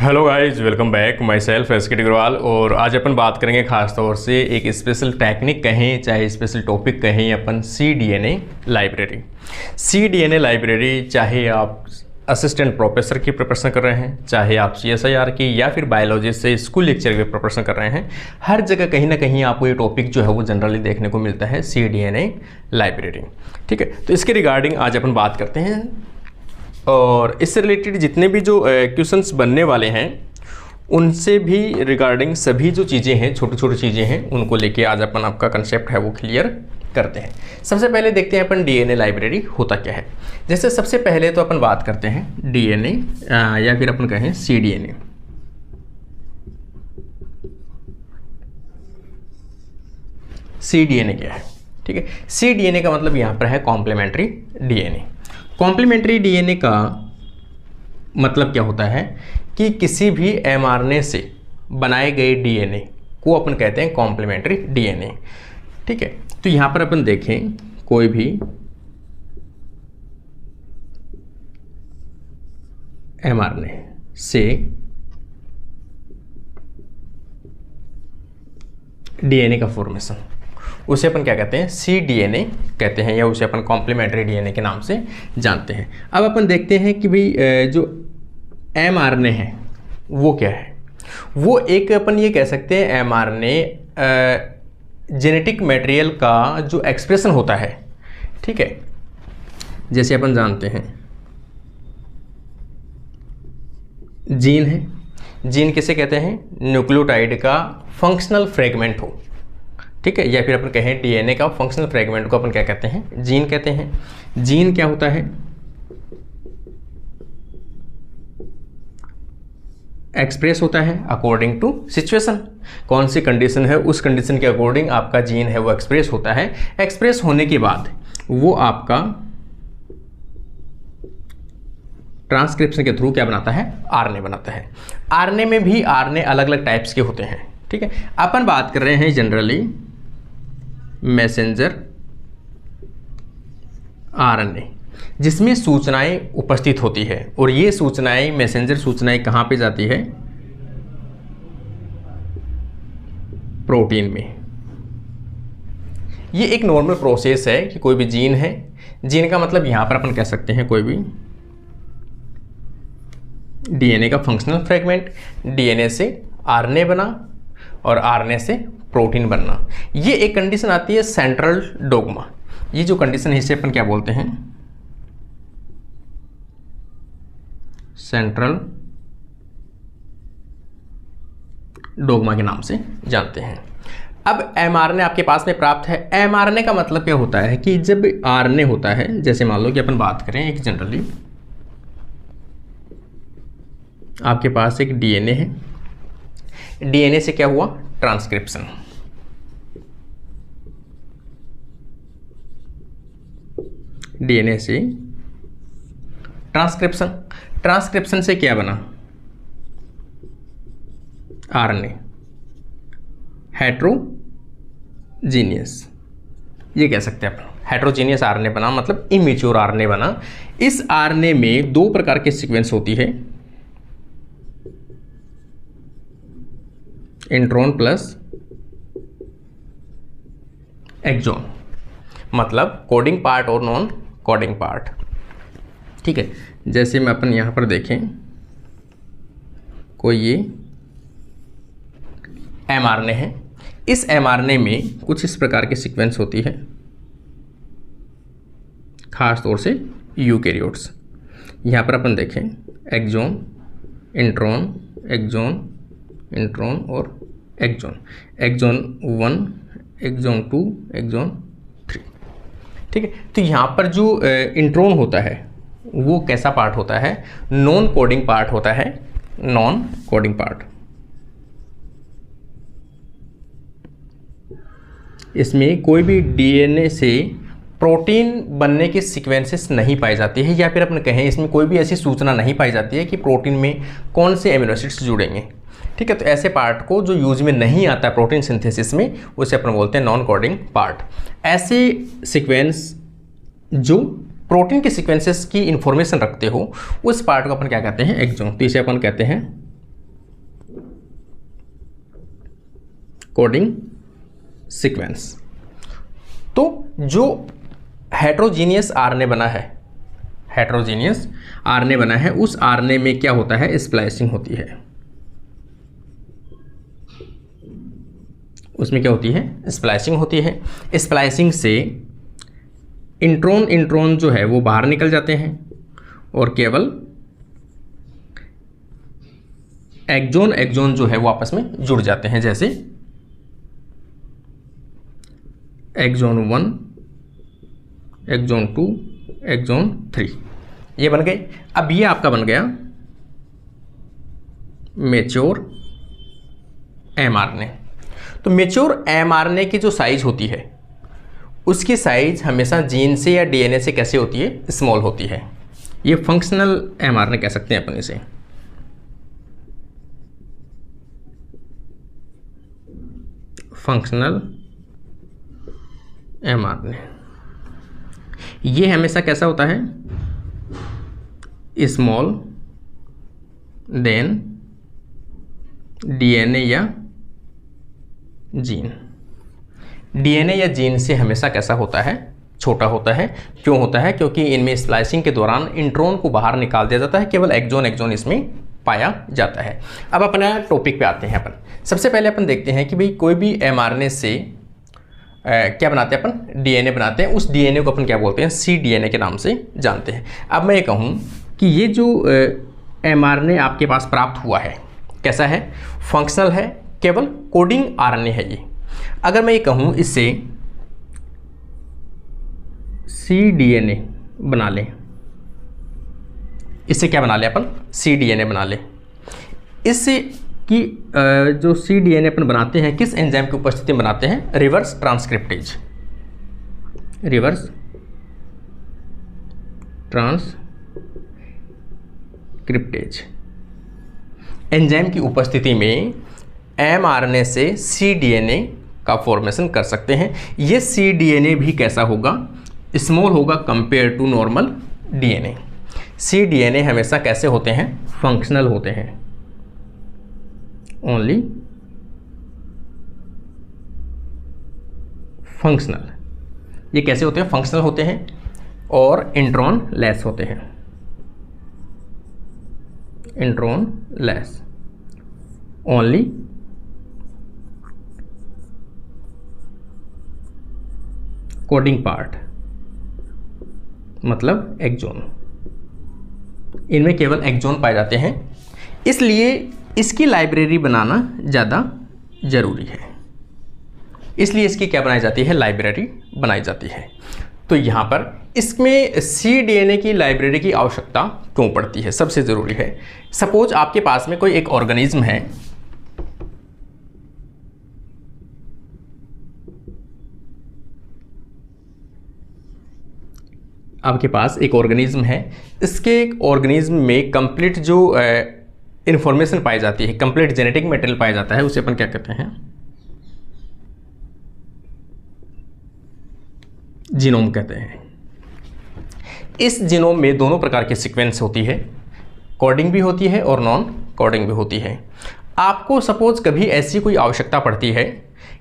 Hello guys, welcome back. Myself S K Agarwal. और आज अपन बात करेंगे खास तौर से एक स्पेशल टेक्निक कहें चाहे स्पेशल टॉपिक कहें अपन CDNA लाइब्रेरी। CDNA लाइब्रेरी चाहे आप असिस्टेंट प्रोफेसर की प्रिपरेशन कर रहे हैं, चाहे आप CSIR की या फिर बायोलॉजी से स्कूल लेक्चर की प्रिपरेशन कर रहे हैं, हर जगह कहीं ना कहीं आपको ये टॉपिक जो है वो जनरली देखने को मिलता है, CDNA लाइब्रेरी। ठीक है, तो इसके रिगार्डिंग आज अपन बात करते हैं और इससे रिलेटेड जितने भी जो क्वेश्चंस बनने वाले हैं उनसे भी रिगार्डिंग सभी जो चीज़ें हैं, छोटी छोटी चीज़ें हैं, उनको लेके आज अपन आपका कंसेप्ट है वो क्लियर करते हैं। सबसे पहले देखते हैं अपन DNA लाइब्रेरी होता क्या है। जैसे सबसे पहले तो अपन बात करते हैं DNA या फिर अपन कहें CDNA। CDNA क्या है? ठीक है, CDNA का मतलब यहाँ पर है कॉम्प्लीमेंट्री DNA। कॉम्प्लीमेंट्री DNA का मतलब क्या होता है कि किसी भी mRNA से बनाए गए DNA को अपन कहते हैं कॉम्प्लीमेंट्री DNA। ठीक है, तो यहाँ पर अपन देखें कोई भी mRNA से DNA का फॉर्मेशन, उसे अपन क्या कहते हैं? CDNA कहते हैं, या उसे अपन कॉम्प्लीमेंट्री DNA के नाम से जानते हैं। अब अपन देखते हैं कि भाई जो mRNA है वो क्या है। वो एक अपन ये कह सकते हैं mRNA जेनेटिक मटेरियल का जो एक्सप्रेशन होता है। ठीक है, जैसे अपन जानते हैं जीन है, जीन किसे कहते हैं? न्यूक्लियोटाइड का फंक्शनल फ्रेगमेंट हो। ठीक है, या फिर अपन कहें DNA का फंक्शनल फ्रेगमेंट को अपन क्या कहते हैं? जीन कहते हैं। जीन क्या होता है? एक्सप्रेस होता है अकॉर्डिंग टू सिचुएशन। कौन सी कंडीशन है, उस कंडीशन के अकॉर्डिंग आपका जीन है वो एक्सप्रेस होता है। एक्सप्रेस होने के बाद वो आपका ट्रांसक्रिप्शन के थ्रू क्या बनाता है? RNA बनाता है। RNA में भी RNA अलग अलग टाइप्स के होते हैं। ठीक है, अपन बात कर रहे हैं जनरली मैसेंजर RNA, जिसमें सूचनाएं उपस्थित होती है। और ये सूचनाएं, मैसेंजर सूचनाएं कहाँ पे जाती है? प्रोटीन में। ये एक नॉर्मल प्रोसेस है कि कोई भी जीन है, जीन का मतलब यहां पर अपन कह सकते हैं कोई भी DNA का फंक्शनल फ्रेगमेंट, DNA से RNA बना और RNA से प्रोटीन बनना। ये एक कंडीशन आती है सेंट्रल डोग्मा। ये जो कंडीशन है इसे अपन क्या बोलते हैं? सेंट्रल डोग्मा के नाम से जानते हैं। अब mRNA आपके पास में प्राप्त है। mRNA का मतलब क्या होता है कि जब RNA होता है, जैसे मान लो कि अपन बात करें एक जनरली आपके पास एक DNA है, DNA से क्या हुआ? ट्रांसक्रिप्शन। DNA से ट्रांसक्रिप्शन, ट्रांसक्रिप्शन से क्या बना? RNA, हेट्रोजीनियस, ये कह सकते हैं अपन। हेट्रोजीनियस RNA बना मतलब इमेच्योर RNA बना। इस RNA में दो प्रकार के सीक्वेंस होती है, इंट्रॉन प्लस एक्सॉन, मतलब कोडिंग पार्ट और नॉन कोडिंग पार्ट। ठीक है, जैसे मैं अपन यहाँ पर देखें कोई ये mRNA है, इस mRNA में कुछ इस प्रकार की सीक्वेंस होती है, खास तौर से यूकैरियोट्स। यहाँ पर अपन देखें एक्सॉन, इंट्रॉन, एक्सॉन, इंट्रॉन और एक्सॉन, एक्सॉन 1, एक्सॉन 2, एक्सॉन 3। ठीक है, तो यहाँ पर जो इंट्रॉन होता है वो कैसा पार्ट होता है? नॉन कोडिंग पार्ट होता है, नॉन कोडिंग पार्ट। इसमें कोई भी DNA से प्रोटीन बनने के सीक्वेंसेस नहीं पाई जाती है, या फिर अपन कहें इसमें कोई भी ऐसी सूचना नहीं पाई जाती है कि प्रोटीन में कौन से एमिनो एसिड्स जुड़ेंगे। ठीक है, तो ऐसे पार्ट को जो यूज में नहीं आता है प्रोटीन सिंथेसिस में, उसे अपन बोलते हैं नॉन कोडिंग पार्ट। ऐसे सीक्वेंस जो प्रोटीन के सीक्वेंसेस की इंफॉर्मेशन रखते हो, उस पार्ट को अपन क्या कहते हैं? एक्सॉन। तो इसे अपन कहते हैं कोडिंग सीक्वेंस। तो जो हेट्रोजीनियस आरएनए बना है, हेट्रोजीनियस आरएनए बना है, उस आरएनए में क्या होता है, स्प्लाइसिंग होती है। उसमें क्या होती है, स्प्लाइसिंग होती है। स्प्लाइसिंग से इंट्रॉन जो है वो बाहर निकल जाते हैं और केवल एक्सॉन जो है वो आपस में जुड़ जाते हैं, जैसे एक्सॉन 1, एक्सॉन 2, एक्सॉन 3 ये बन गए। अब ये आपका बन गया मैच्योर एमआरएनए। तो मैच्योर एमआरएनए की जो साइज होती है उसकी साइज हमेशा जीन से या डीएनए से कैसे होती है, स्मॉल होती है। ये फंक्शनल एमआरएनए कह सकते हैं अपन इसे। फंक्शनल एमआरएनए ये हमेशा कैसा होता है, स्मॉल देन डीएनए या जीन। डीएनए या जीन से हमेशा कैसा होता है, छोटा होता है। क्यों होता है, क्योंकि इनमें स्प्लाइसिंग के दौरान इंट्रॉन को बाहर निकाल दिया जाता है, केवल एक्सॉन इसमें पाया जाता है। अब अपना टॉपिक पे आते हैं अपन। सबसे पहले अपन देखते हैं कि भाई कोई भी एमआरएनए से क्या बनाते हैं अपन, डीएनए बनाते हैं। उस डीएनए को अपन क्या बोलते हैं, cDNA के नाम से जानते हैं। अब मैं ये कहूँ कि ये जो एमआरएनए आपके पास प्राप्त हुआ है कैसा है, फंक्शनल है, केवल कोडिंग आरएनए है ये। अगर मैं ये कहूँ इससे cDNA बना लें, इससे क्या बना लें अपन, cDNA बना लें। इससे कि जो cDNA अपन बनाते हैं किस एंजाइम की उपस्थिति में बनाते हैं, reverse transcriptase. Reverse transcriptase enzyme की उपस्थिति में एमआरएनए से cDNA का फॉर्मेशन कर सकते हैं। ये cDNA भी कैसा होगा, स्मॉल होगा compare to normal DNA. cDNA हमेशा कैसे होते हैं, फंक्शनल होते हैं, ओनली फंक्शनल। ये कैसे होते हैं, फंक्शनल होते हैं और इंट्रॉन लेस होते हैं, intron less, only coding part मतलब एक्सॉन। इनमें केवल एक्सॉन पाए जाते हैं, इसलिए इसकी लाइब्रेरी बनाना ज़्यादा ज़रूरी है। इसलिए इसकी क्या बनाई जाती है, लाइब्रेरी बनाई जाती है। तो यहाँ पर इसमें cDNA की लाइब्रेरी की आवश्यकता क्यों पड़ती है, सबसे ज़रूरी है। सपोज आपके पास में कोई एक ऑर्गेनिज्म है, आपके पास एक ऑर्गेनिज्म है, इसके ऑर्गेनिज्म में कंप्लीट जो इंफॉर्मेशन पाई जाती है, कंप्लीट जेनेटिक मटेरियल पाया जाता है, उसे अपन क्या कहते हैं, जीनोम कहते हैं। इस जीनोम में दोनों प्रकार के सीक्वेंस होती है, कोडिंग भी होती है और नॉन कोडिंग भी होती है। आपको सपोज कभी ऐसी कोई आवश्यकता पड़ती है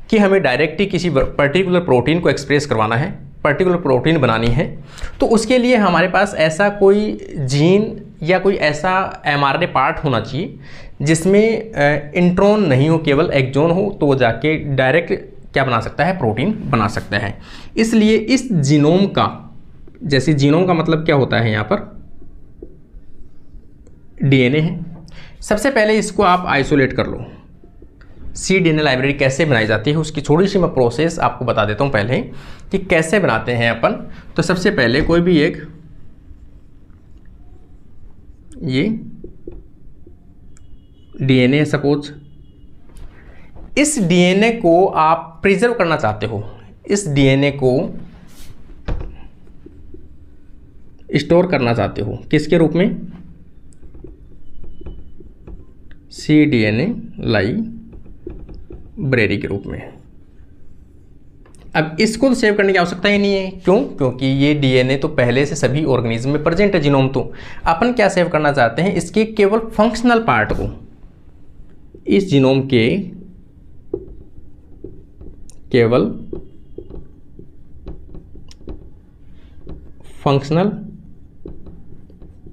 कि हमें डायरेक्टली किसी पर्टिकुलर प्रोटीन को एक्सप्रेस करवाना है, पर्टिकुलर प्रोटीन बनानी है, तो उसके लिए हमारे पास ऐसा कोई जीन या कोई ऐसा एमआरएनए पार्ट होना चाहिए जिसमें इंट्रॉन नहीं हो, केवल एक्सॉन हो, तो वो जाके डायरेक्ट क्या बना सकता है, प्रोटीन बना सकता है। इसलिए इस जीनोम का, जैसे जीनोम का मतलब क्या होता है, यहाँ पर डीएनए है। सबसे पहले इसको आप आइसोलेट कर लो। cDNA लाइब्रेरी कैसे बनाई जाती है उसकी थोड़ी सी मैं प्रोसेस आपको बता देता हूँ पहले कि कैसे बनाते हैं अपन। तो सबसे पहले कोई भी एक, ये डीएनए है सपोज, इस डीएनए को आप प्रिजर्व करना चाहते हो, इस डीएनए को स्टोर करना चाहते हो, किसके रूप में, cDNA लाइब्रेरी के रूप में। अब इसको तो सेव करने की आवश्यकता ही नहीं है, क्यों, क्योंकि ये डीएनए तो पहले से सभी ऑर्गेनिज्म में प्रेजेंट है, जीनोम। तो अपन क्या सेव करना चाहते हैं, इसके केवल फंक्शनल पार्ट को, इस जीनोम के केवल फंक्शनल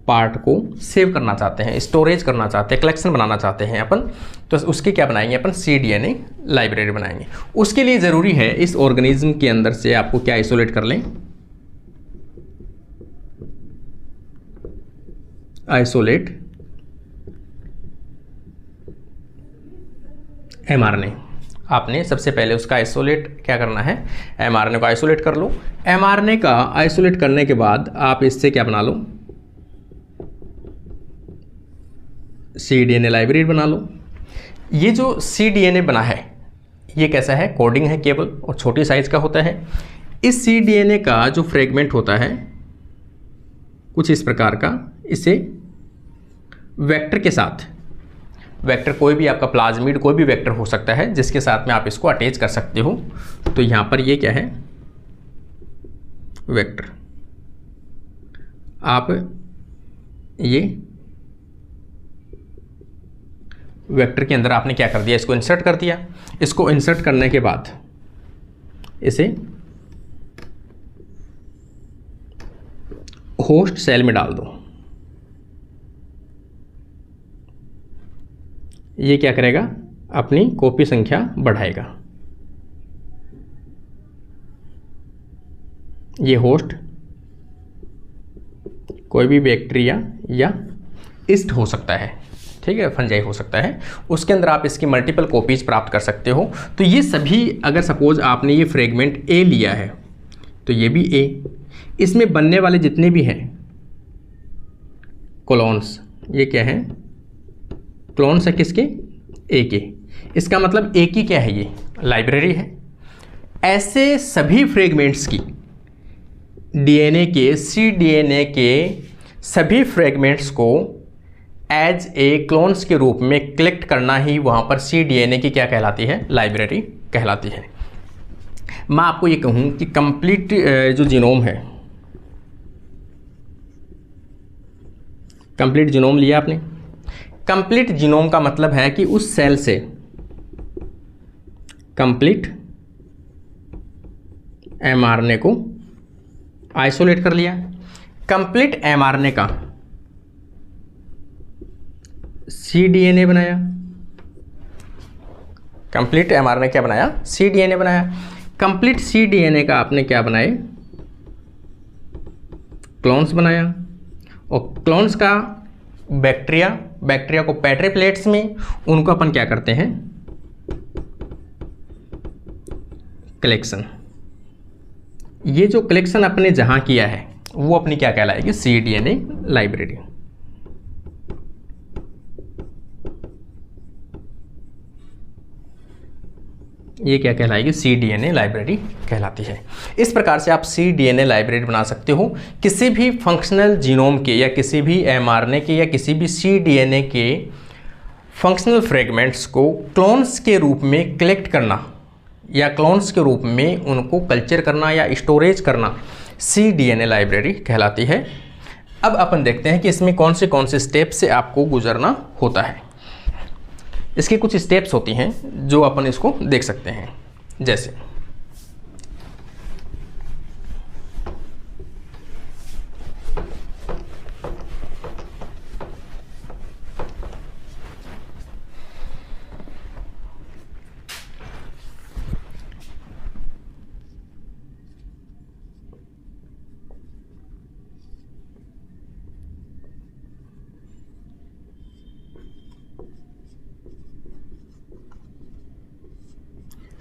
पार्ट को सेव करना चाहते हैं, स्टोरेज करना चाहते हैं, कलेक्शन बनाना चाहते हैं अपन, तो उसके क्या बनाएंगे अपन, cDNA लाइब्रेरी बनाएंगे। उसके लिए ज़रूरी है इस ऑर्गेनिज्म के अंदर से आपको क्या आइसोलेट कर लें, आइसोलेट mRNA। आपने सबसे पहले उसका आइसोलेट क्या करना है, mRNA को आइसोलेट कर लो। mRNA का आइसोलेट करने के बाद आप इससे क्या बना लो, cDNA लाइब्रेरी बना लो। ये जो cDNA बना है ये कैसा है, कोडिंग है केवल और छोटी साइज का होता है। इस cDNA का जो फ्रेगमेंट होता है कुछ इस प्रकार का, इसे वेक्टर के साथ, वेक्टर कोई भी आपका प्लाज्मिड कोई भी वेक्टर हो सकता है जिसके साथ में आप इसको अटैच कर सकते हो। तो यहाँ पर ये क्या है, वेक्टर। आप ये वेक्टर के अंदर आपने क्या कर दिया, इसको इंसर्ट कर दिया। इसको इंसर्ट करने के बाद इसे होस्ट सेल में डाल दो। ये क्या करेगा, अपनी कॉपी संख्या बढ़ाएगा। ये होस्ट कोई भी बैक्टीरिया या ईस्ट हो सकता है, ठीक है, फंजाई हो सकता है, उसके अंदर आप इसकी मल्टीपल कॉपीज प्राप्त कर सकते हो। तो ये सभी, अगर सपोज आपने ये फ्रेगमेंट ए लिया है तो ये भी ए, इसमें बनने वाले जितने भी हैं क्लोन्स, ये क्या है, क्लोन्स है किसके, ए के। इसका मतलब ए की क्या है, ये लाइब्रेरी है। ऐसे सभी फ्रेगमेंट्स की डीएनए के, cDNA के सभी फ्रेगमेंट्स को एज ए क्लोन्स के रूप में कलेक्ट करना ही वहाँ पर cDNA की क्या कहलाती है, लाइब्रेरी कहलाती है। मैं आपको ये कहूँ कि कंप्लीट जो जीनोम है, कंप्लीट जीनोम लिया आपने। कंप्लीट जीनोम का मतलब है कि उस सेल से कंप्लीट mRNA को आइसोलेट कर लिया। कंप्लीट mRNA का cDNA बनाया, कंप्लीट mRNA क्या बनाया, cDNA बनाया। कंप्लीट cDNA का आपने क्या बनाए, क्लोन्स बनाया। और क्लोन्स का बैक्टीरिया को पेट्री प्लेट्स में, उनको अपन क्या करते हैं, कलेक्शन। ये जो कलेक्शन अपने जहां किया है वो अपनी क्या कहलाएगी, cDNA लाइब्रेरी। ये क्या कहलाएगी, cDNA लाइब्रेरी कहलाती है। इस प्रकार से आप cDNA लाइब्रेरी बना सकते हो। किसी भी फंक्शनल जीनोम के या किसी भी mRNA के या किसी भी cDNA के फंक्शनल फ्रेगमेंट्स को क्लोन्स के रूप में कलेक्ट करना या क्लोन्स के रूप में उनको कल्चर करना या स्टोरेज करना cDNA लाइब्रेरी कहलाती है। अब अपन देखते हैं कि इसमें कौन से स्टेप से आपको गुजरना होता है। इसके कुछ स्टेप्स होती हैं जो अपन इसको देख सकते हैं, जैसे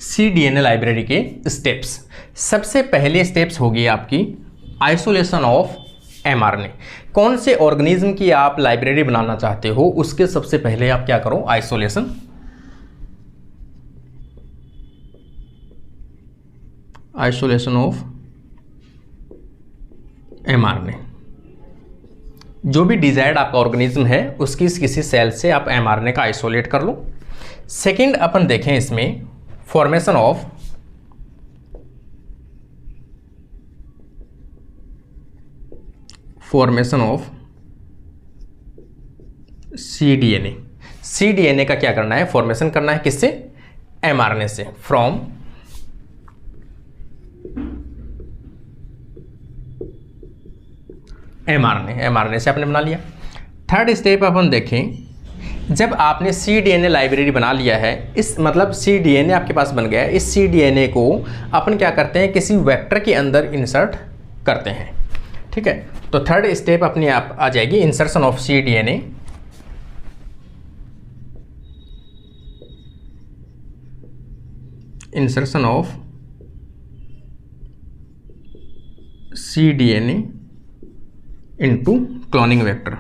cDNA लाइब्रेरी के स्टेप्स। सबसे पहले स्टेप्स होगी आपकी आइसोलेशन ऑफ mRNA। कौन से ऑर्गेनिज्म की आप लाइब्रेरी बनाना चाहते हो उसके सबसे पहले आप क्या करो, आइसोलेशन। Isolation of mRNA। जो भी डिजायर्ड आपका ऑर्गेनिज्म है उसकी किसी सेल से आप mRNA का आइसोलेट कर लो। सेकंड अपन देखें इसमें फॉर्मेशन ऑफ cDNA। cDNA का क्या करना है, फॉर्मेशन करना है किससे, mRNA से, फ्रॉम mRNA से आपने बना लिया। थर्ड स्टेप अपन देखें, जब आपने cDNA लाइब्रेरी बना लिया है, इस मतलब cDNA आपके पास बन गया है, इस cDNA को अपन क्या करते हैं, किसी वेक्टर के अंदर इंसर्ट करते हैं। ठीक है, तो थर्ड स्टेप अपने आप आ जाएगी, insertion of cDNA। Insertion of cDNA into cloning vector.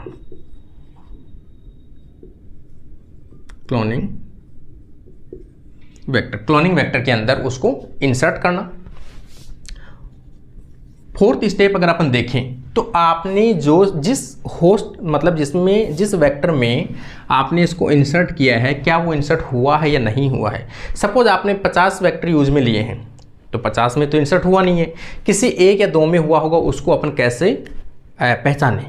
Cloning vector के अंदर उसको इंसर्ट करना। फोर्थ स्टेप अगर अपन देखें तो आपने जिस होस्ट मतलब जिस वेक्टर में आपने इसको इंसर्ट किया है, क्या वो इंसर्ट हुआ है या नहीं हुआ है। सपोज आपने 50 वेक्टर यूज में लिए हैं, तो 50 में तो इंसर्ट हुआ नहीं है, किसी एक या दो में हुआ होगा, उसको अपन कैसे पहचाने।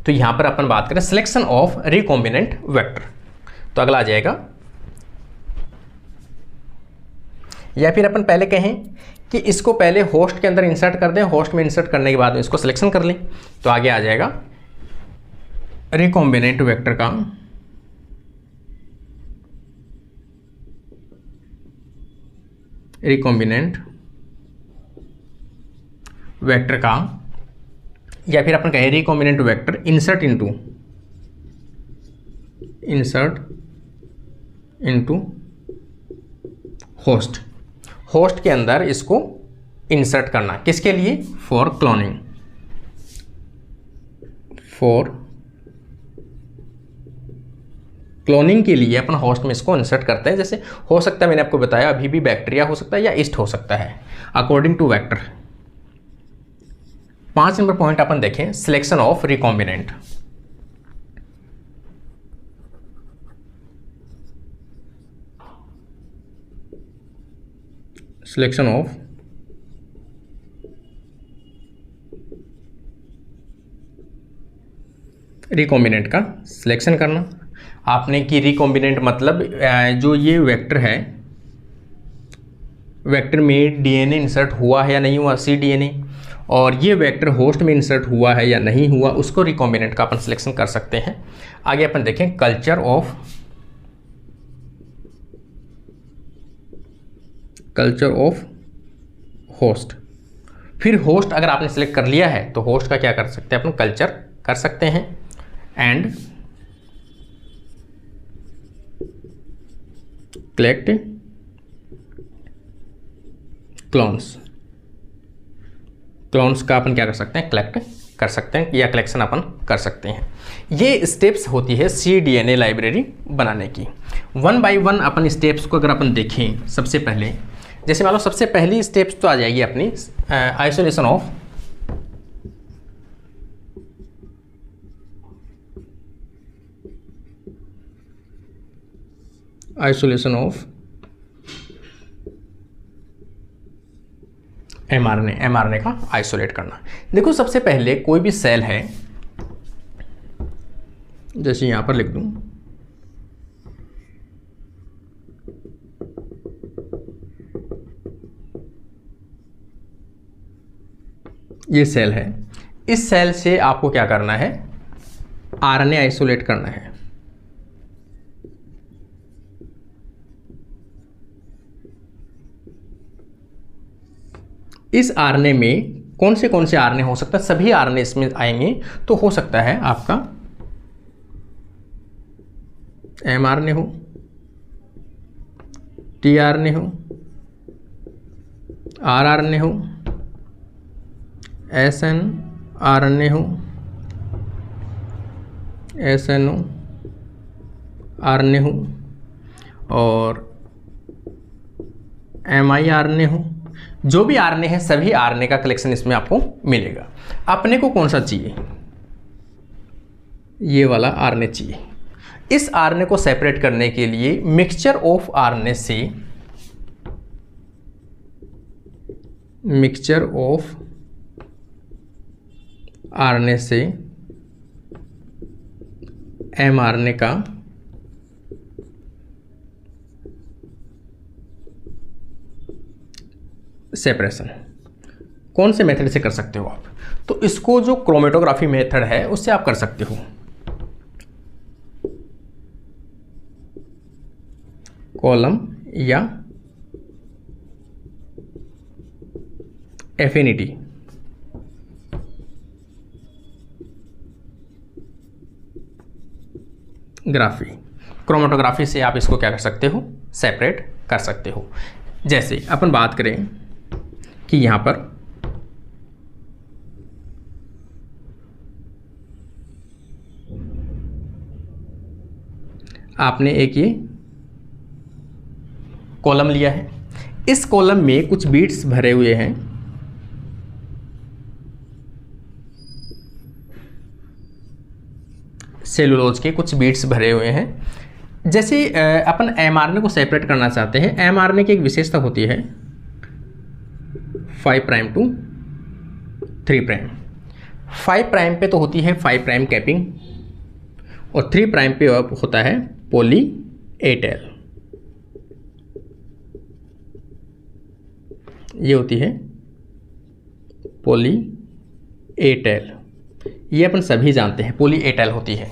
तो यहां पर अपन बात करें सिलेक्शन ऑफ रिकॉम्बिनेंट वेक्टर। तो अगला आ जाएगा, या फिर अपन पहले कहें कि इसको पहले होस्ट के अंदर इंसर्ट कर दें, होस्ट में इंसर्ट करने के बाद में इसको सिलेक्शन कर लें। तो आगे आ जाएगा रिकॉम्बिनेंट वेक्टर का या फिर अपन कहें recombinant vector insert into host के अंदर इसको इंसर्ट करना, किसके लिए, फॉर क्लोनिंग के लिए अपन होस्ट में इसको इंसर्ट करते हैं। जैसे हो सकता है, मैंने आपको बताया, अभी भी बैक्टीरिया हो सकता है या ईस्ट हो सकता है, according to vector. 5 number point अपन देखें, selection of recombinant. Selection of recombinant का सिलेक्शन करना आपने, कि रिकॉम्बिनेंट मतलब जो ये वेक्टर है, वेक्टर में डीएनए इंसर्ट हुआ है या नहीं हुआ, cDNA, और ये वेक्टर होस्ट में इंसर्ट हुआ है या नहीं हुआ, उसको रिकॉम्बिनेंट का अपन सिलेक्शन कर सकते हैं। आगे अपन देखें कल्चर ऑफ होस्ट। फिर होस्ट अगर आपने सिलेक्ट कर लिया है तो होस्ट का क्या कर सकते हैं, अपन कल्चर कर सकते हैं। एंड कलेक्ट क्लोन्स का अपन क्या कर सकते हैं, कलेक्ट कर सकते हैं, या कलेक्शन अपन कर सकते हैं। ये स्टेप्स होती है cDNA लाइब्रेरी बनाने की। 1 बाय 1 अपन स्टेप्स को अगर अपन देखें, सबसे पहले जैसे मान लो सबसे पहली स्टेप्स तो आ जाएगी अपनी आइसोलेशन ऑफ mRNA का आइसोलेट करना। देखो सबसे पहले कोई भी सेल है, जैसे यहां पर लिख दूं, ये सेल है, इस सेल से आपको क्या करना है, आरएनए आइसोलेट करना है। इस आरएनए में कौन से आरएनए हो सकता है, सभी आरएनए इसमें आएंगे। तो हो सकता है आपका mRNA हो, tRNA हो, rRNA हो, snRNA हो, snORNA हो और miRNA हो। जो भी आरएनए है सभी आरएनए का कलेक्शन इसमें आपको मिलेगा। अपने को कौन सा चाहिए, ये वाला आरएनए चाहिए। इस आरएनए को सेपरेट करने के लिए मिक्सचर ऑफ आरएनए से mRNA का सेपरेशन। कौन से मेथड से कर सकते हो आप? तो इसको जो क्रोमेटोग्राफी मेथड है उससे आप कर सकते हो। कॉलम या एफिनिटी ग्राफी, क्रोमेटोग्राफी से आप इसको क्या कर सकते हो? सेपरेट कर सकते हो। जैसे अपन बात करें कि यहां पर आपने एक ये कॉलम लिया है, इस कॉलम में कुछ बीट्स भरे हुए हैं, सेलुलोज के कुछ बीट्स भरे हुए हैं। जैसे अपन एमआरएनए को सेपरेट करना चाहते हैं, एमआरएनए की एक विशेषता होती है 5 प्राइम टू 3 प्राइम। 5 प्राइम पे तो होती है 5 प्राइम कैपिंग और 3 प्राइम पे होता है पॉली ए टेल। ये होती है पॉली ए टेल, ये अपन सभी जानते हैं पॉली ए टेल होती है।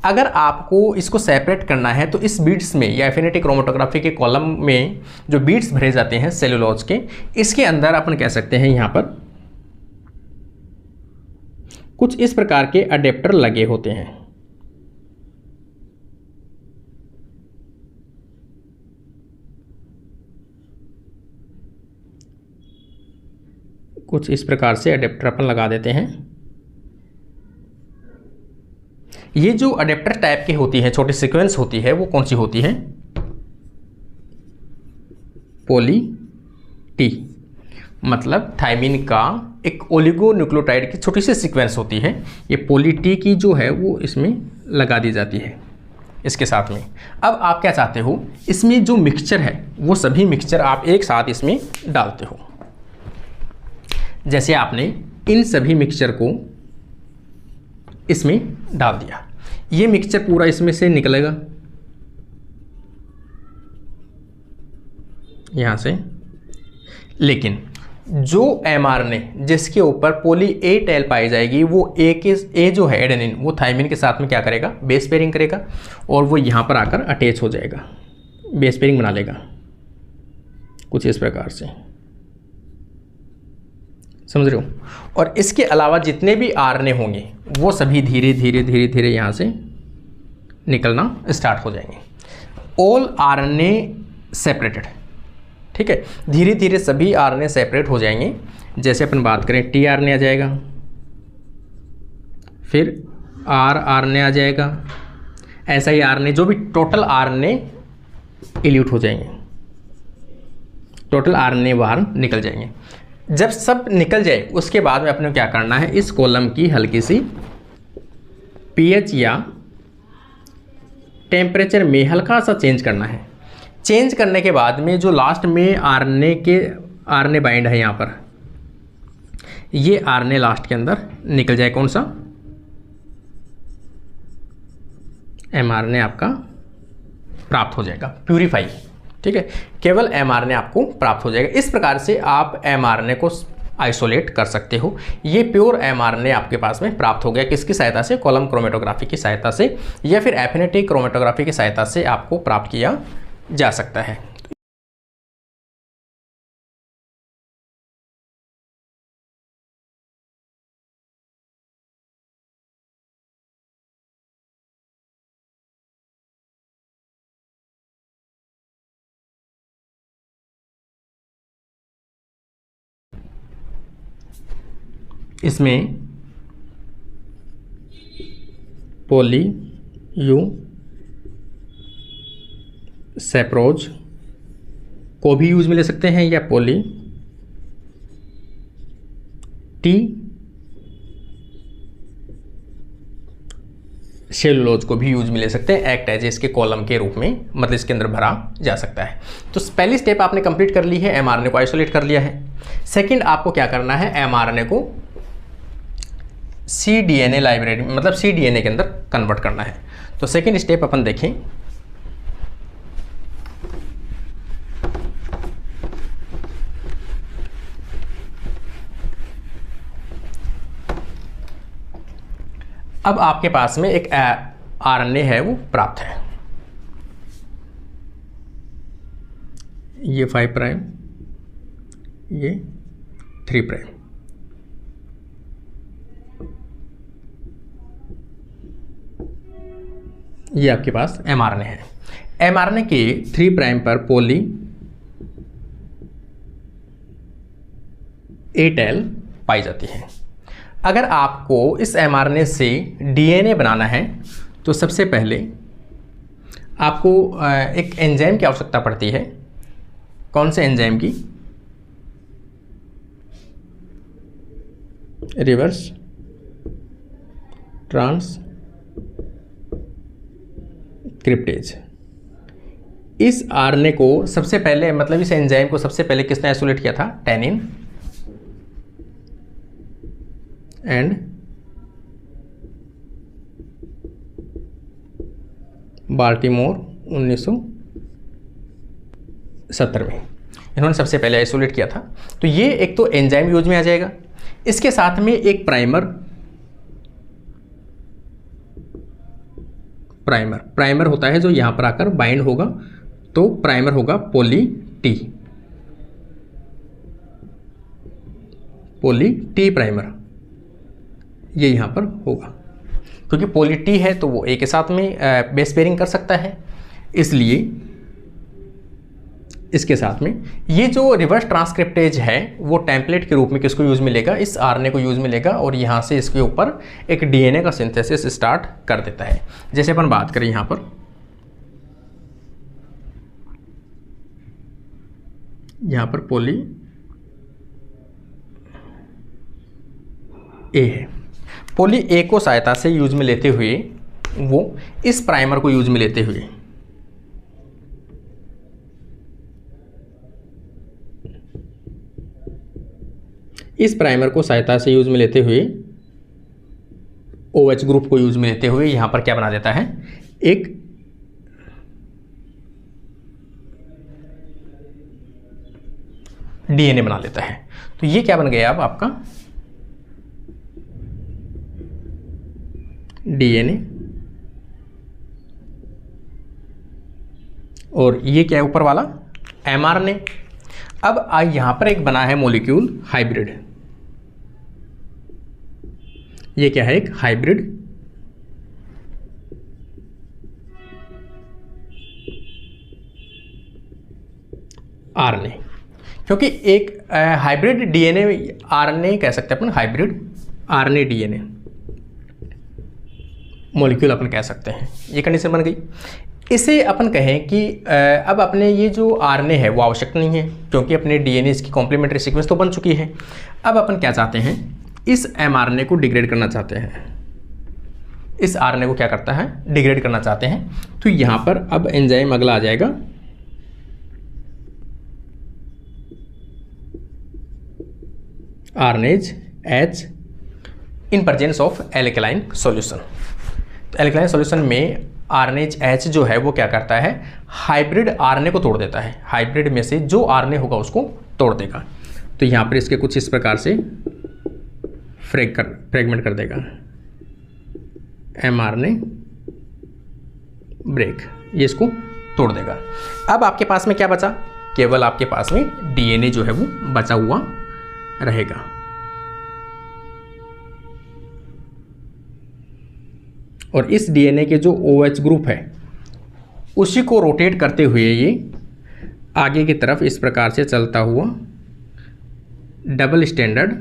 अगर आपको इसको सेपरेट करना है तो इस बीट्स में या एफिनिटी क्रोमेटोग्राफी के कॉलम में जो बीट्स भरे जाते हैं सेलुलोज के, इसके अंदर अपन कह सकते हैं यहां पर कुछ इस प्रकार के अडेप्टर लगे होते हैं। कुछ इस प्रकार से अडेप्टर अपन लगा देते हैं। ये जो अडेप्टर टाइप की होती है, छोटी सीक्वेंस होती है, वो कौन सी होती है? पॉली टी, मतलब थायमिन का एक ओलिगोन्यूक्लियोटाइड की छोटी सी सीक्वेंस होती है। ये पॉली टी की जो है वो इसमें लगा दी जाती है इसके साथ में। अब आप क्या चाहते हो, इसमें जो मिक्सचर है वो सभी मिक्सचर आप एक साथ इसमें डालते हो। जैसे आपने इन सभी मिक्सचर को इसमें डाल दिया, ये मिक्सचर पूरा इसमें से निकलेगा यहां से, लेकिन जो एमआरएनए जिसके ऊपर पॉली ए टेल पाई जाएगी वो ए जो है एडेनिन, वो थायमिन के साथ में क्या करेगा? बेस पेयरिंग करेगा और वो यहां पर आकर अटैच हो जाएगा, बेस पेयरिंग बना लेगा कुछ इस प्रकार से, समझ रहे हो? और इसके अलावा जितने भी आरएनए होंगे वो सभी धीरे धीरे धीरे धीरे यहाँ से निकलना स्टार्ट हो जाएंगे। ऑल आरएनए सेपरेटेड, ठीक है, धीरे धीरे सभी आरएनए सेपरेट हो जाएंगे। जैसे अपन बात करें टी आरएनए आ जाएगा, फिर आर आरएनए आ जाएगा, ऐसा ही आरएनए जो भी टोटल आरएनए इल्यूट हो जाएंगे, टोटल आरएनए बाहर निकल जाएंगे। जब सब निकल जाए उसके बाद में अपने क्या करना है, इस कॉलम की हल्की सी पीएच या टेम्परेचर में हल्का सा चेंज करना है। चेंज करने के बाद में जो लास्ट में आरएनए बाइंड है यहाँ पर, ये आरएनए लास्ट के अंदर निकल जाए, कौन सा? एमआरएनए आपका प्राप्त हो जाएगा, प्यूरिफाई, ठीक है, केवल एमआरएनए आपको प्राप्त हो जाएगा। इस प्रकार से आप एमआरएनए को आइसोलेट कर सकते हो। ये प्योर एमआरएनए आपके पास में प्राप्त हो गया, किसकी सहायता से? कॉलम क्रोमेटोग्राफी की सहायता से या फिर एफिनिटी क्रोमेटोग्राफी की सहायता से आपको प्राप्त किया जा सकता है। इसमें पॉली यू सेप्रोज को भी यूज में ले सकते हैं या पॉली टी सेलुलोज को भी यूज में ले सकते हैं, एक्ट एज इसके कॉलम के रूप में, मतलब इसके अंदर भरा जा सकता है। तो पहली स्टेप आपने कंप्लीट कर ली है, एमआरएनए को आइसोलेट कर लिया है। सेकंड आपको क्या करना है, एमआरएनए को cDNA लाइब्रेरी, मतलब cDNA के अंदर कन्वर्ट करना है। तो सेकंड स्टेप अपन देखें, अब आपके पास में एक आरएनए है वो प्राप्त है। ये 5 प्राइम, ये 3 प्राइम। ये आपके पास एमआरएनए है। एमआरएनए के 3 प्राइम पर पॉली ए टेल पाई जाती है। अगर आपको इस एमआरएनए से डीएनए बनाना है तो सबसे पहले आपको एक एंजाइम की आवश्यकता पड़ती है। कौन से एंजाइम की? Reverse transcriptase. इस आरएनए को सबसे पहले, मतलब इस एंजाइम को सबसे पहले किसने आइसोलेट किया था? टैनिन एंड बाल्टीमोर 1970 में इन्होंने सबसे पहले आइसोलेट किया था। तो ये एक तो एंजाइम यूज में आ जाएगा। इसके साथ में एक प्राइमर होता है जो यहां पर आकर बाइंड होगा, तो प्राइमर होगा पॉली टी प्राइमर। ये यहां पर होगा क्योंकि पॉली टी है तो वो ए के साथ में बेस पेयरिंग कर सकता है, इसलिए इसके साथ में ये जो रिवर्स ट्रांसक्रिप्टेज है वो टेम्पलेट के रूप में किसको यूज में लेगा? इस आरएनए को यूज में लेगा और यहाँ से इसके ऊपर एक डीएनए का सिंथेसिस स्टार्ट कर देता है। जैसे अपन बात करें यहाँ पर पॉली ए है। पॉली ए को सहायता से यूज में लेते हुए वो इस प्राइमर को यूज में लेते हुए OH ग्रुप को यूज में लेते हुए यहां पर क्या बना देता है? एक डीएनए बना लेता है। तो ये क्या बन गया अब आपका डीएनए, और ये क्या है ऊपर वाला? एमआरएनए। अब यहां पर एक बना है मॉलिक्यूल हाइब्रिड। ये क्या है? एक हाइब्रिड आरएनए, क्योंकि एक हाइब्रिड डीएनए आरएनए कह सकते हैं अपन, हाइब्रिड आरएनए डीएनए मॉलिक्यूल अपन कह सकते हैं। ये कंडीशन बन गई। इसे अपन कहें कि अब अपने ये जो आरएनए है वो आवश्यक नहीं है क्योंकि अपने डीएनए की कॉम्प्लीमेंट्री सीक्वेंस तो बन चुकी है। अब अपन क्या चाहते हैं? इस एमआरएनए को डिग्रेड करना चाहते हैं। इस आरएनए को क्या करता है? डिग्रेड करना चाहते हैं। तो यहां पर अब एंजाइम अगला आ जाएगा RNase H in presence of alkaline solution. तो एल्कलाइन सॉल्यूशन में आरएनएज एच जो है वो क्या करता है? हाइब्रिड आरएनए को तोड़ देता है। हाइब्रिड में से जो आरएनए होगा उसको तोड़ देगा। तो यहाँ पर इसके कुछ इस प्रकार से फ्रेगमेंट कर देगा। एमआरएनए ब्रेक, ये इसको तोड़ देगा। अब आपके पास में क्या बचा? केवल आपके पास में डीएनए जो है वो बचा हुआ रहेगा। और इस डीएनए के जो OH ग्रुप है उसी को रोटेट करते हुए ये आगे की तरफ इस प्रकार से चलता हुआ डबल स्टैंडर्ड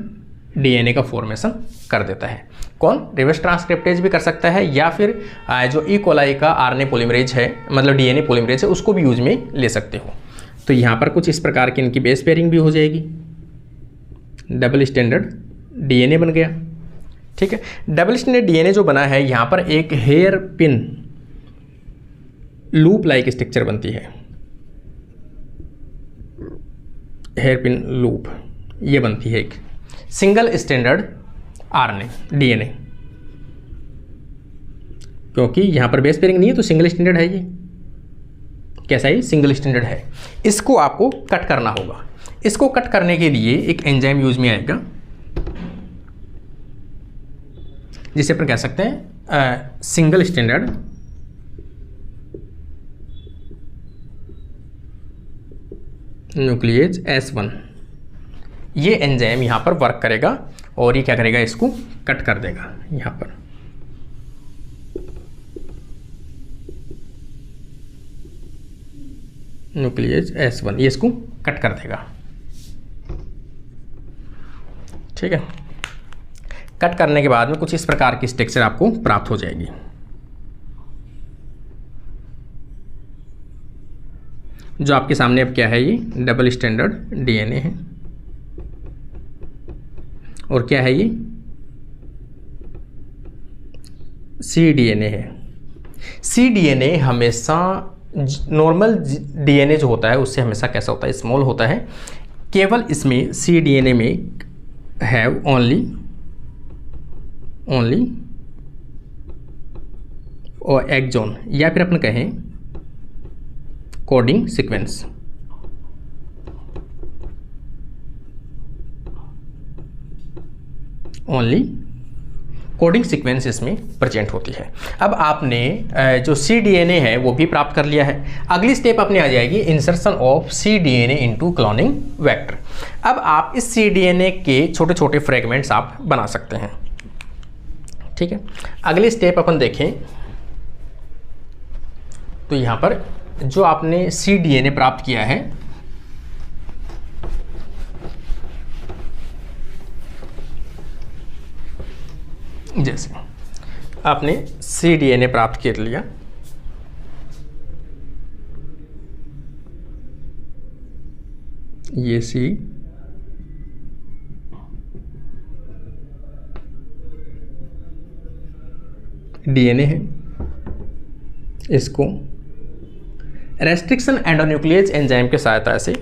डीएनए का फॉर्मेशन कर देता है। कौन? रिवर्स ट्रांसक्रिप्टेज भी कर सकता है या फिर जो ई कोलाई का आरएनए पॉलीमरेज है, मतलब डीएनए पॉलीमरेज है, उसको भी यूज में ले सकते हो। तो यहाँ पर कुछ इस प्रकार की इनकी बेस पेयरिंग भी हो जाएगी। डबल स्टैंडर्ड डीएनए बन गया। ठीक है, डबल स्टैंडर्ड डीएनए जो बना है यहाँ पर एक hairpin loop like structure बनती है। हेयर पिन लूप ये बनती है एक सिंगल स्टैंडर्ड आरएनए डीएनए, क्योंकि यहां पर बेस पेयरिंग नहीं है तो सिंगल स्टैंडर्ड है। ये कैसा है? सिंगल स्टैंडर्ड है। इसको आपको कट करना होगा। इसको कट करने के लिए एक एंजाइम यूज में आएगा जिसे अपन कह सकते हैं सिंगल स्टैंडर्ड न्यूक्लियेज S1, ये एंजाइम यहाँ पर वर्क करेगा और ये क्या करेगा, इसको कट कर देगा। यहाँ पर न्यूक्लियेज S1 ये इसको कट कर देगा। ठीक है, कट करने के बाद में कुछ इस प्रकार की स्ट्रक्चर आपको प्राप्त हो जाएगी। जो आपके सामने अब क्या है, ये डबल स्टैंडर्ड डीएनए है। और क्या है, ये cDNA है। cDNA हमेशा नॉर्मल डीएनए जो होता है उससे हमेशा कैसा होता है, स्मॉल होता है। केवल इसमें cDNA में हैव ओनली और एक्सॉन या फिर अपन कहें coding sequence. Only coding sequence इसमें प्रेजेंट होती है। अब आपने जो cDNA है वो भी प्राप्त कर लिया है। अगली स्टेप अपनी आ जाएगी insertion of cDNA into cloning vector. अब आप इस cDNA के छोटे छोटे फ्रेगमेंट्स आप बना सकते हैं। ठीक है, अगली स्टेप अपन देखें तो यहाँ पर जो आपने cDNA प्राप्त किया है, जैसे आपने cDNA प्राप्त कर लिया, ये cDNA है, इसको रेस्ट्रिक्शन एंडोन्यूक्लियेज एंजाइम की सहायता से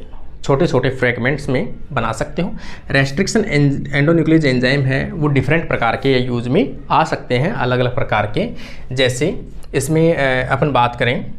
छोटे छोटे फ्रेगमेंट्स में बना सकते हो। रेस्ट्रिक्शन एंडोन्यूक्लियेज एंजाइम है वो डिफरेंट प्रकार के यूज में आ सकते हैं, अलग अलग प्रकार के। जैसे इसमें अपन बात करें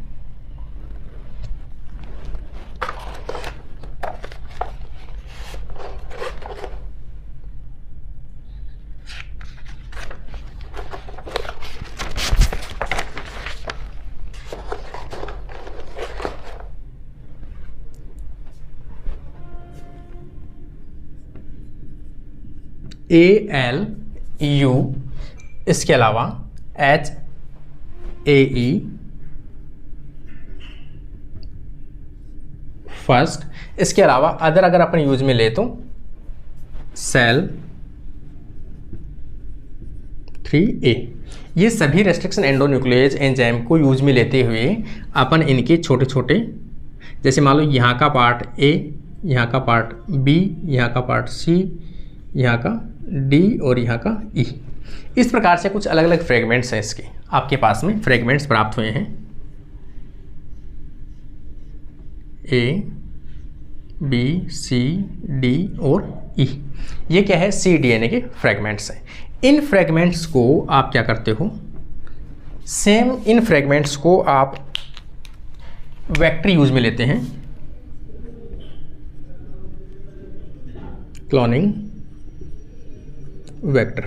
ALU, इसके अलावा HAE फर्स्ट, इसके अलावा अदर अगर अपन यूज में ले तो सेल 3A। ये सभी रेस्ट्रिक्शन एंडोन्यूक्लियेज एंजाइम को यूज में लेते हुए अपन इनके छोटे छोटे, जैसे मान लो यहाँ का पार्ट A, यहाँ का पार्ट B, यहाँ का पार्ट C, यहाँ का D और यहाँ का E, इस प्रकार से कुछ अलग अलग फ्रेगमेंट्स हैं। इसके आपके पास में फ्रेगमेंट्स प्राप्त हुए हैं A, B, C, D और E। ये क्या है, cDNA के फ्रेगमेंट्स हैं। इन फ्रेगमेंट्स को आप क्या करते हो, सेम इन फ्रेगमेंट्स को आप वेक्टर यूज में लेते हैं, क्लोनिंग वेक्टर।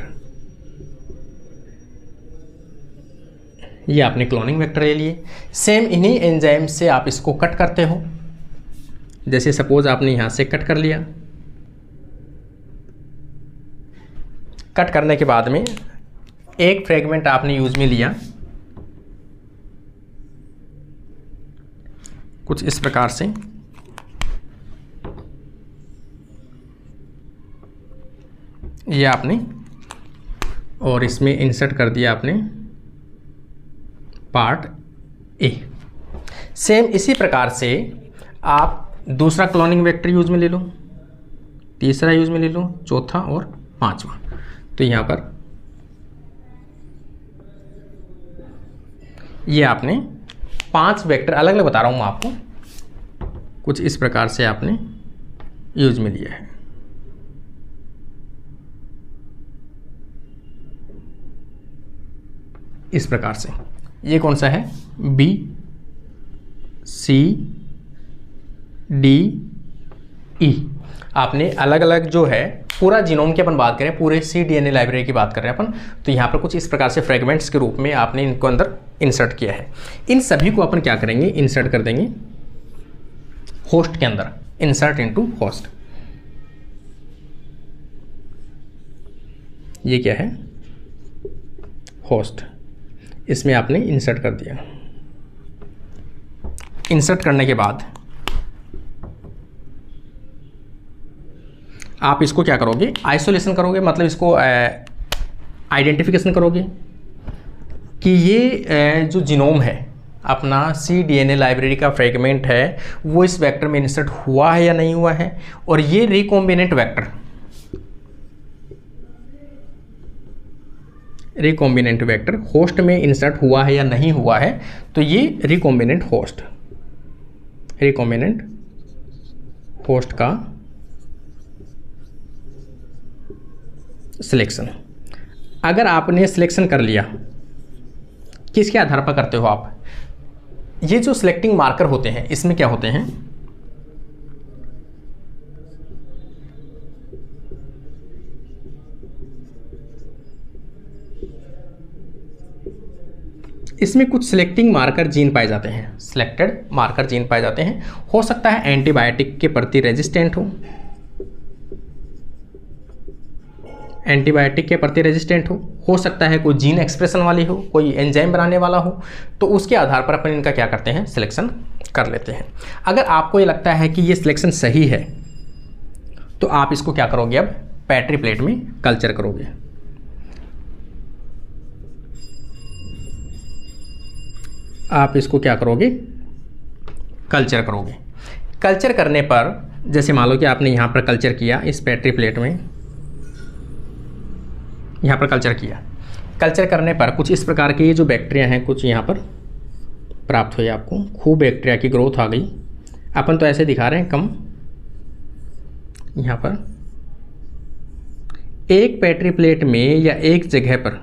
ये आपने क्लोनिंग वेक्टर ले लिए, सेम इन्हीं एंजाइम से आप इसको कट करते हो। जैसे सपोज आपने यहां से कट कर लिया, कट करने के बाद में एक फ्रेगमेंट आपने यूज में लिया, कुछ इस प्रकार से, ये आपने और इसमें इंसर्ट कर दिया आपने पार्ट ए। सेम इसी प्रकार से आप दूसरा क्लोनिंग वेक्टर यूज में ले लो, तीसरा यूज में ले लो, चौथा और पांचवा। तो यहाँ पर ये आपने 5 वेक्टर अलग अलग बता रहा हूँ मैं आपको, कुछ इस प्रकार से आपने यूज में लिया है। इस प्रकार से ये कौन सा है, B, C, D, E। आपने अलग अलग जो है पूरा जीनोम की अपन बात करें, पूरे cDNA लाइब्रेरी की बात कर रहे हैं अपन, तो यहाँ पर कुछ इस प्रकार से फ्रेगमेंट्स के रूप में आपने इनको अंदर इंसर्ट किया है। इन सभी को अपन क्या करेंगे, इंसर्ट कर देंगे होस्ट के अंदर, इंसर्ट इनटू होस्ट। ये क्या है, होस्ट, इसमें आपने इंसर्ट कर दिया। इंसर्ट करने के बाद आप इसको क्या करोगे, आइसोलेशन करोगे, मतलब इसको आइडेंटिफिकेशन करोगे कि ये जो जीनोम है अपना cDNA लाइब्रेरी का फ्रेगमेंट है वो इस वेक्टर में इंसर्ट हुआ है या नहीं हुआ है, और ये रिकॉम्बिनेंट वेक्टर होस्ट में इंसर्ट हुआ है या नहीं हुआ है, तो ये रिकॉम्बिनेंट होस्ट का सिलेक्शन। अगर आपने सिलेक्शन कर लिया, किसके आधार पर करते हो आप, ये जो सिलेक्टिंग मार्कर होते हैं इसमें क्या होते हैं, इसमें कुछ सिलेक्टिंग मार्कर जीन पाए जाते हैं, सिलेक्टेड मार्कर जीन पाए जाते हैं। हो सकता है एंटीबायोटिक के प्रति रेजिस्टेंट हो सकता है कोई जीन एक्सप्रेशन वाली हो, कोई एंजाइम बनाने वाला हो, तो उसके आधार पर अपन इनका क्या करते हैं, सिलेक्शन कर लेते हैं। अगर आपको ये लगता है कि ये सिलेक्शन सही है तो आप इसको क्या करोगे, अब पेट्री प्लेट में कल्चर करोगे। आप इसको क्या करोगे, कल्चर करोगे। कल्चर करने पर जैसे मान लो कि आपने यहाँ पर कल्चर किया, इस पेट्री प्लेट में यहाँ पर कल्चर किया, कल्चर करने पर कुछ इस प्रकार के ये जो बैक्टीरिया हैं कुछ यहाँ पर प्राप्त हुए आपको, खूब बैक्टीरिया की ग्रोथ आ गई। अपन तो ऐसे दिखा रहे हैं कम, यहाँ पर एक पेट्री प्लेट में या एक जगह पर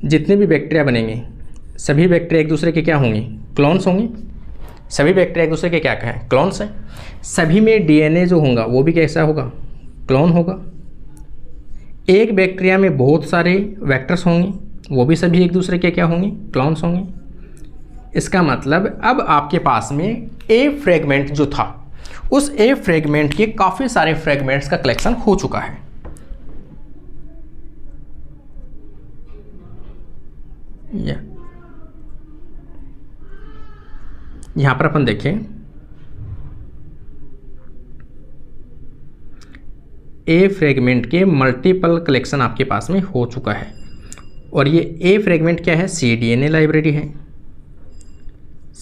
जितने भी बैक्टीरिया बनेंगे सभी बैक्टीरिया एक दूसरे के क्या होंगे, क्लोन्स होंगे। सभी बैक्टीरिया एक दूसरे के क्या कहें, क्लोन्स हैं। सभी में डीएनए जो होगा वो भी कैसा होगा, क्लोन होगा। एक बैक्टीरिया में बहुत सारे वेक्टर्स होंगे, वो भी सभी एक दूसरे के क्या होंगे, क्लोन्स होंगे। इसका मतलब अब आपके पास में ए फ्रेगमेंट जो था उस ए फ्रेगमेंट के काफ़ी सारे फ्रेगमेंट्स का कलेक्शन हो चुका है। यहां पर अपन देखें, ए फ्रेगमेंट के मल्टीपल कलेक्शन आपके पास में हो चुका है। और ये ए फ्रेगमेंट क्या है, cDNA लाइब्रेरी है।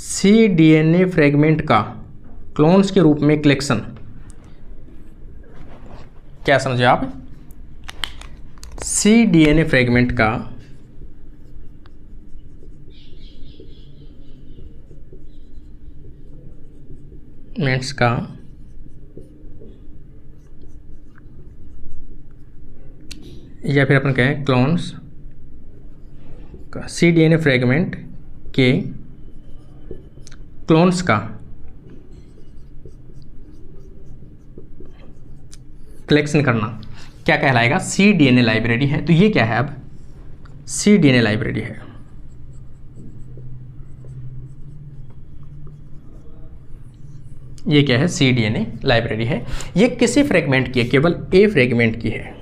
cDNA फ्रेगमेंट का क्लोन्स के रूप में कलेक्शन, क्या समझे आप, cDNA फ्रेगमेंट का मेंट्स का या फिर अपन कहें क्लोन्स का, cDNA फ्रेगमेंट के क्लोन्स का कलेक्शन करना क्या कहलाएगा, cDNA लाइब्रेरी है। तो ये क्या है, अब cDNA लाइब्रेरी है। ये क्या है, cDNA लाइब्रेरी है। ये किसी फ्रेगमेंट की है, केवल ए फ्रेगमेंट की है।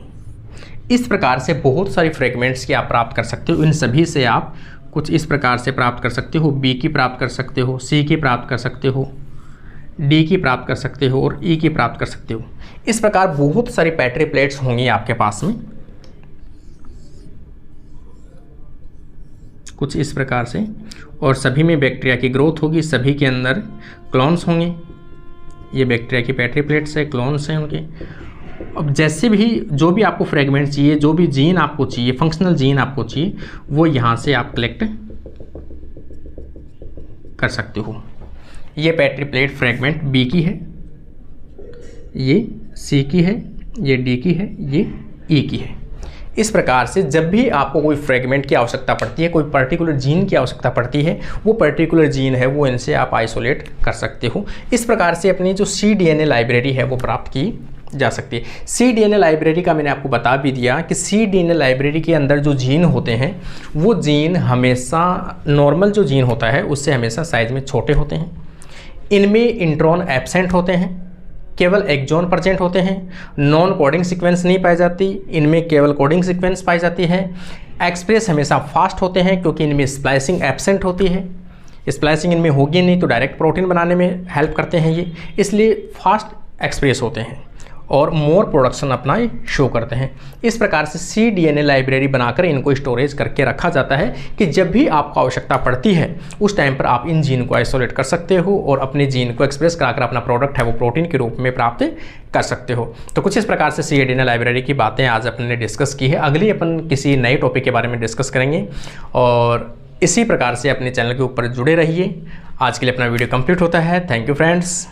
इस प्रकार से बहुत सारी फ्रेगमेंट्स की आप प्राप्त कर सकते हो। इन सभी से आप कुछ इस प्रकार से प्राप्त कर सकते हो, बी की प्राप्त कर सकते हो, सी की प्राप्त कर सकते हो, डी की प्राप्त कर सकते हो और ई की प्राप्त कर सकते हो। इस प्रकार बहुत सारी पेट्री प्लेट्स होंगी आपके पास में, कुछ इस प्रकार से, और सभी में बैक्टीरिया की ग्रोथ होगी, सभी के अंदर क्लोन्स होंगे। ये बैक्टीरिया की पेट्री प्लेट्स है, क्लोन्स हैं उनके। अब जैसे भी जो भी आपको फ्रेगमेंट चाहिए, जो भी जीन आपको चाहिए, फंक्शनल जीन आपको चाहिए, वो यहाँ से आप कलेक्ट कर सकते हो। ये पेट्री प्लेट फ्रेगमेंट बी की है, ये सी की है, ये डी की है, ये ई की है। इस प्रकार से जब भी आपको कोई फ्रेगमेंट की आवश्यकता पड़ती है, कोई पर्टिकुलर जीन की आवश्यकता पड़ती है, वो पर्टिकुलर जीन है वो इनसे आप आइसोलेट कर सकते हो। इस प्रकार से अपनी जो cDNA लाइब्रेरी है वो प्राप्त की जा सकती है। cDNA लाइब्रेरी का मैंने आपको बता भी दिया कि cDNA लाइब्रेरी के अंदर जो जीन होते हैं वो जीन हमेशा नॉर्मल जो जीन होता है उससे हमेशा साइज में छोटे होते हैं। इनमें इंट्रॉन एब्सेंट होते हैं, केवल एक्सॉन प्रेजेंट होते हैं, नॉन कोडिंग सीक्वेंस नहीं पाई जाती, इनमें केवल कोडिंग सीक्वेंस पाई जाती है। एक्सप्रेस हमेशा फास्ट होते हैं क्योंकि इनमें स्प्लाइसिंग एब्सेंट होती है, स्प्लाइसिंग इनमें होगी नहीं तो डायरेक्ट प्रोटीन बनाने में हेल्प करते हैं ये, इसलिए फास्ट एक्सप्रेस होते हैं और मोर प्रोडक्शन अपना शो करते हैं। इस प्रकार से cDNA लाइब्रेरी बनाकर इनको स्टोरेज करके रखा जाता है कि जब भी आपको आवश्यकता पड़ती है उस टाइम पर आप इन जीन को आइसोलेट कर सकते हो और अपने जीन को एक्सप्रेस कराकर अपना प्रोडक्ट है वो प्रोटीन के रूप में प्राप्त कर सकते हो। तो कुछ इस प्रकार से cDNA लाइब्रेरी की बातें आज अपन ने डिस्कस की है। अगली अपन किसी नए टॉपिक के बारे में डिस्कस करेंगे और इसी प्रकार से अपने चैनल के ऊपर जुड़े रहिए। आज के लिए अपना वीडियो कंप्लीट होता है। Thank you friends.